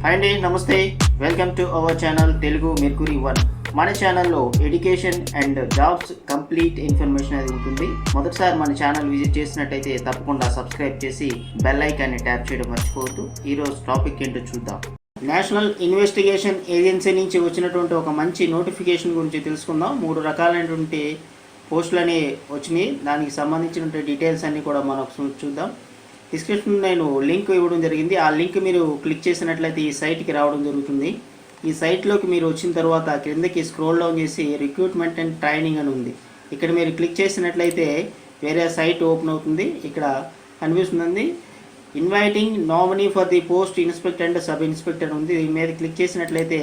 Hi అండి, నమస్తే. Welcome to our channel Telugu mercury 1. మన ఛానల్లో education and jobs complete information అనేది ఉంటుంది. మొదటిసారి మన ఛానల్ విజిట్ చేసినట్టయితే తప్పకుండా సబ్స్క్రైబ్ చేసి బెల్ ఐకాన్ని ట్యాప్ చేయడం మర్చిపోవద్దు. ఈరోజు టాపిక్ ఏంటో చూద్దాం. నేషనల్ ఇన్వెస్టిగేషన్ ఏజెన్సీ నుంచి వచ్చినటువంటి ఒక మంచి నోటిఫికేషన్ గురించి తెలుసుకుందాం. 3 రకాలైనటువంటి పోస్టులు అనేవి వచ్చినాయి. దానికి సంబంధించినటువంటి డీటెయిల్స్ అన్నీ కూడా మనం చూద్దాం. డిస్క్రిప్షన్ నేను లింక్ ఇవ్వడం జరిగింది. ఆ లింక్ మీరు క్లిక్ చేసినట్లయితే ఈ సైట్కి రావడం జరుగుతుంది. ఈ సైట్లోకి మీరు వచ్చిన తర్వాత క్రిందకి స్క్రోల్ డౌన్ చేసి రిక్రూట్మెంట్ అండ్ ట్రైనింగ్ అని ఉంది. ఇక్కడ మీరు క్లిక్ చేసినట్లయితే వేరే సైట్ ఓపెన్ అవుతుంది. ఇక్కడ కనిపిస్తుంది inviting nominee for the post inspector and sub inspector ఉంది. దీని మీద క్లిక్ చేసినట్లయితే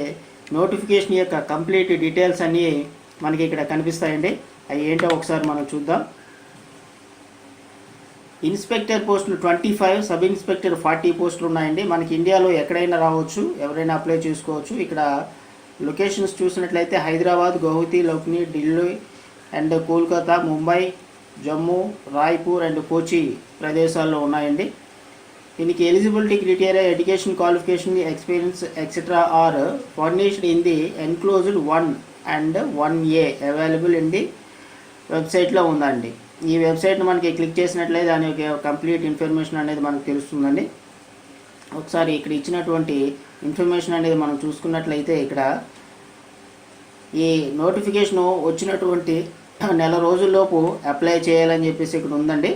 నోటిఫికేషన్ యొక్క కంప్లీట్ డీటెయిల్స్ అన్నీ మనకి ఇక్కడ కనిపిస్తాయండి. అవి ఏంటో ఒకసారి మనం చూద్దాం. ఇన్స్పెక్టర్ పోస్టులు 25, సబ్ ఇన్స్పెక్టర్ 40 పోస్టులు ఉన్నాయండి. మనకి ఇండియాలో ఎక్కడైనా రావచ్చు, ఎవరైనా అప్లై చేసుకోవచ్చు. ఇక్కడ లొకేషన్స్ చూసినట్లయితే హైదరాబాద్, గౌహతి, లక్నో, ఢిల్లీ అండ్ కోల్కతా, ముంబై, జమ్మూ, రాయ్పూర్ అండ్ కోచి ప్రదేశాల్లో ఉన్నాయండి. దీనికి eligibility criteria, education qualification, experience etcetera are furnished in the enclosed 1 and 1A available in the వెబ్సైట్లో ఉందండి. ఈ వెబ్సైట్ని మనకి క్లిక్ చేసినట్లయితే దాని యొక్క కంప్లీట్ ఇన్ఫర్మేషన్ అనేది మనకు తెలుస్తుందండి. ఒకసారి ఇక్కడ ఇచ్చినటువంటి ఇన్ఫర్మేషన్ అనేది మనం చూసుకున్నట్లయితే ఇక్కడ ఈ నోటిఫికేషన్ వచ్చినటువంటి నెల రోజుల్లోపు అప్లై చేయాలని చెప్పేసి ఇక్కడ ఉందండి.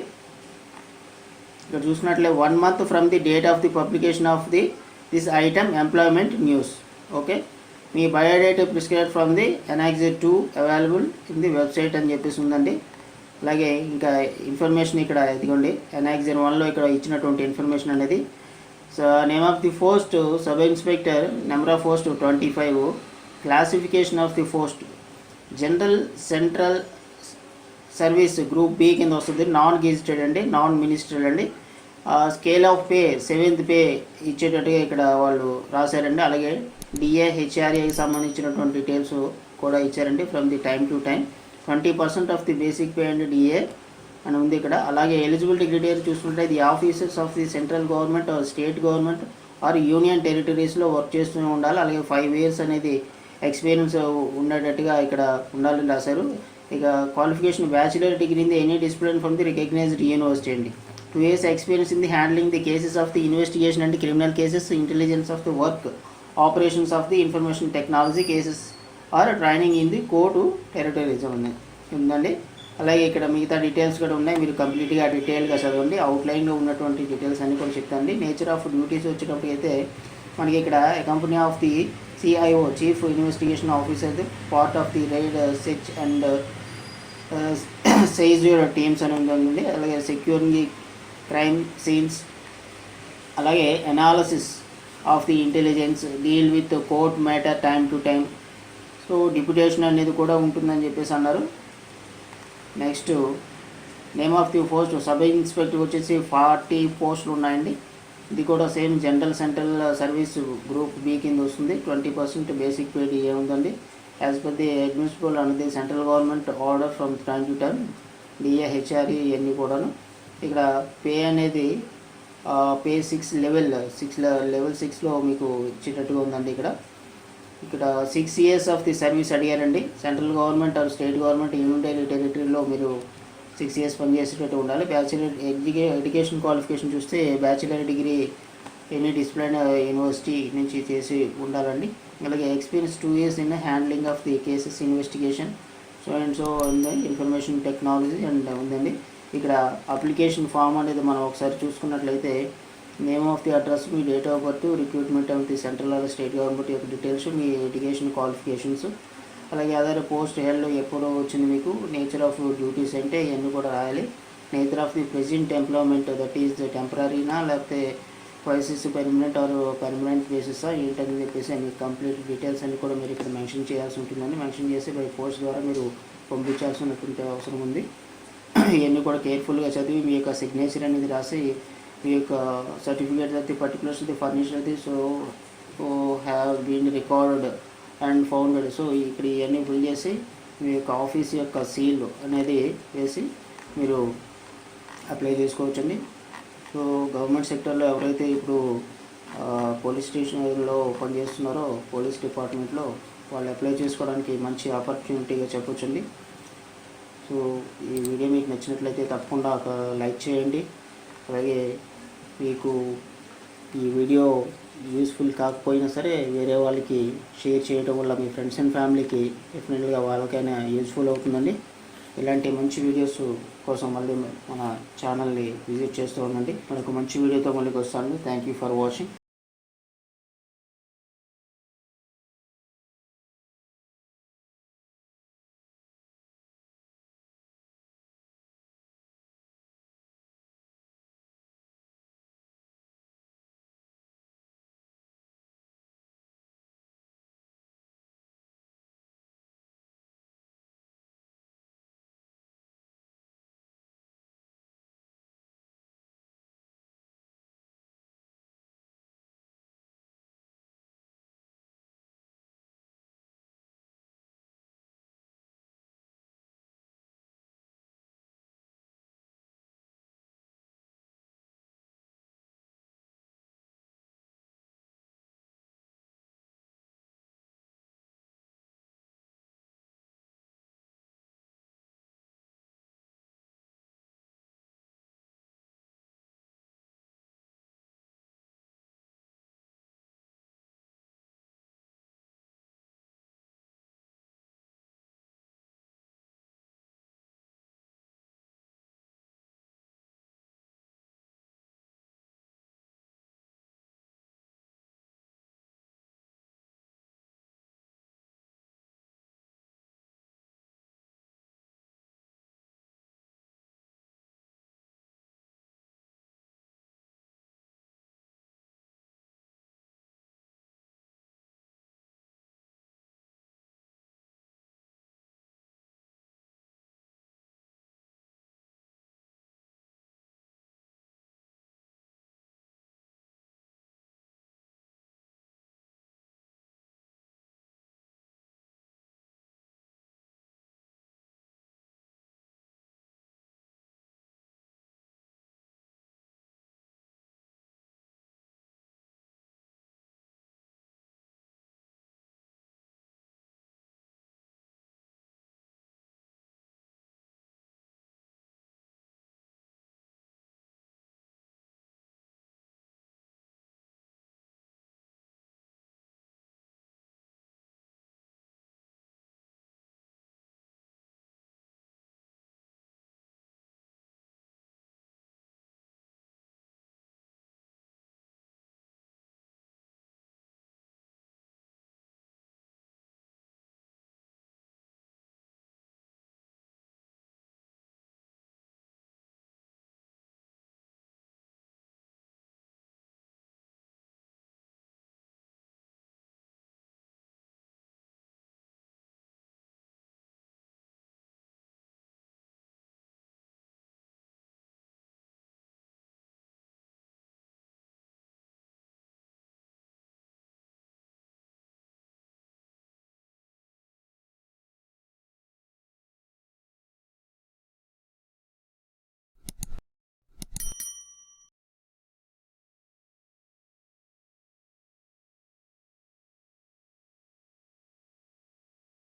ఇక్కడ చూసినట్లయితే 1 month from the date of the publication of this item employment news. Okay, మీ biodata prescribe from the annex 2 available in the website అని చెప్పేసి ఉందండి. అలాగే ఇంకా ఇన్ఫర్మేషన్ ఇక్కడ ఇదిగోండి, ఎనాక్స్ 1లో ఇక్కడ ఇచ్చినటువంటి ఇన్ఫర్మేషన్ అనేది. So name of the post sub inspector, number of post 25, classification of the post general central service group B కింద వస్తుంది. నాన్ గెజిటెడ్ అండి, నాన్ మినిస్ట్రియల్ అండి. Scale of pay 7th pay ఇచ్చేటట్టుగా ఇక్కడ వాళ్ళు రాశారండి. అలాగే డిఏ హెచ్ఆర్ఏకి సంబంధించినటువంటి డీటెయిల్స్ కూడా ఇచ్చారండి. From the time to time 20% of the basic pay and DA అని ఉంది ఇక్కడ. అలాగే ఎలిజిబిలిటీ క్రైటీరియా చూసుకుంటే the officers of the central government or state government or union టెరిటరీస్లో వర్క్ చేస్తూనే ఉండాలి. అలాగే 5 years అనేది ఎక్స్పీరియన్స్ ఉండేటట్టుగా ఇక్కడ ఉండాలని రాశారు. ఇక qualification bachelor degree in the any discipline from the recognised university అండి. 2 years experience in the handling the cases of the investigation and criminal cases, intelligence of the work, operations of the information technology cases or training in the court territories ఉందండి. అలాగే ఇక్కడ మిగతా details కూడా ఉన్నాయి. మీరు కంప్లీట్గా డీటెయిల్గా చదవండి. అవుట్లైన్లో ఉన్నటువంటి డీటెయిల్స్ అన్నీ కూడా చెప్తాండి. నేచర్ ఆఫ్ డ్యూటీస్ వచ్చేటప్పుడు అయితే మనకి ఇక్కడ company of the CIO, chief investigation officer, part of the raid search and seizure teams అని ఉందండి. అలాగే సెక్యూరింగ్ క్రైమ్ సీన్స్, అలాగే analysis of the intelligence, deal with court matter time to time. So deputation అనేది కూడా ఉంటుందని చెప్పేసి అన్నారు. Next name of the post sub inspector వచ్చేసి 40 పోస్టులు ఉన్నాయండి. ఇది కూడా same general central service group B కింద వస్తుంది. 20% బేసిక్ పే డిఏ ఉందండి. As per the administrable and the central government order from time to time, DA HRA ఇవన్నీ కూడాను. ఇక్కడ పే అనేది పే 6 లెవెల్ 6లో మీకు ఇచ్చేటట్టుగా ఉందండి. ఇక్కడ 6 years ఆఫ్ ది సర్వీస్ అడిగారండి. Central government or state government union టెరిటరీలో మీరు 6 years పనిచేసేటట్టు ఉండాలి. బ్యాచిలర్ ఎడ్యుకేషన్ క్వాలిఫికేషన్ చూస్తే bachelor degree any discipline university నుంచి చేసి ఉండాలండి. అలాగే experience 2 years in handling of the cases investigation so ఉంది. ఇన్ఫర్మేషన్ టెక్నాలజీ అండ్ ఉందండి. ఇక్కడ అప్లికేషన్ ఫామ్ అనేది మనం ఒకసారి చూసుకున్నట్లయితే నేమ్ ఆఫ్ ది అడ్రస్, మీ date of birth, recruitment of the central or state government యొక్క డీటెయిల్స్, మీ ఎడ్యుకేషన్ క్వాలిఫికేషన్స్, అలాగే అదర్ పోస్ట్ హెల్డ్ ఎప్పుడో వచ్చింది మీకు, నేచర్ ఆఫ్ డ్యూటీస్ అంటే ఇవన్నీ కూడా రాయాలి. Nature of the present employment, that is టెంపరీనా లేకపోతే క్వైసిస్ పర్మనెంట్ ఆర్ పర్మనెంట్ బేసిసా ఏంటని చెప్పేసి అన్ని కంప్లీట్ డీటెయిల్స్ అన్ని కూడా మీరు ఇక్కడ మెన్షన్ చేయాల్సి ఉంటుందండి. మెన్షన్ చేసి బై పోస్ట్ ద్వారా మీరు పంపించాల్సినటువంటి అవసరం ఉంది. ఇవన్నీ కూడా కేర్ఫుల్గా చదివి మీ యొక్క సిగ్నేచర్ అనేది రాసి మీ యొక్క certificate that the particulars the furnished అది so have been recorded and founded. So ఇక్కడ ఇవన్నీ ఫిల్ చేసి మీ యొక్క ఆఫీస్ యొక్క సీల్ అనేది వేసి మీరు అప్లై చేసుకోవచ్చండి. సో గవర్నమెంట్ సెక్టర్లో ఎవరైతే ఇప్పుడు పోలీస్ స్టేషన్లో పనిచేస్తున్నారో పోలీస్ డిపార్ట్మెంట్లో వాళ్ళు అప్లై చేసుకోవడానికి మంచి ఆపర్చునిటీగా చెప్పొచ్చండి. సో ఈ వీడియో మీకు నచ్చినట్లయితే తప్పకుండా ఒక లైక్ చేయండి. అలాగే మీకు ఈ వీడియో యూస్ఫుల్ కాకపోయినా సరే వేరే వాళ్ళకి షేర్ చేయడం వల్ల మీ ఫ్రెండ్స్ అండ్ ఫ్యామిలీకి డెఫినెట్గా వాళ్ళకైనా యూస్ఫుల్ అవుతుందండి. ఇలాంటి మంచి వీడియోస్ కోసం మళ్ళీ మన ఛానల్ని విజిట్ చేస్తూ ఉండండి. మనకు మంచి వీడియోతో మళ్ళీ వస్తాను. Thank you for watching.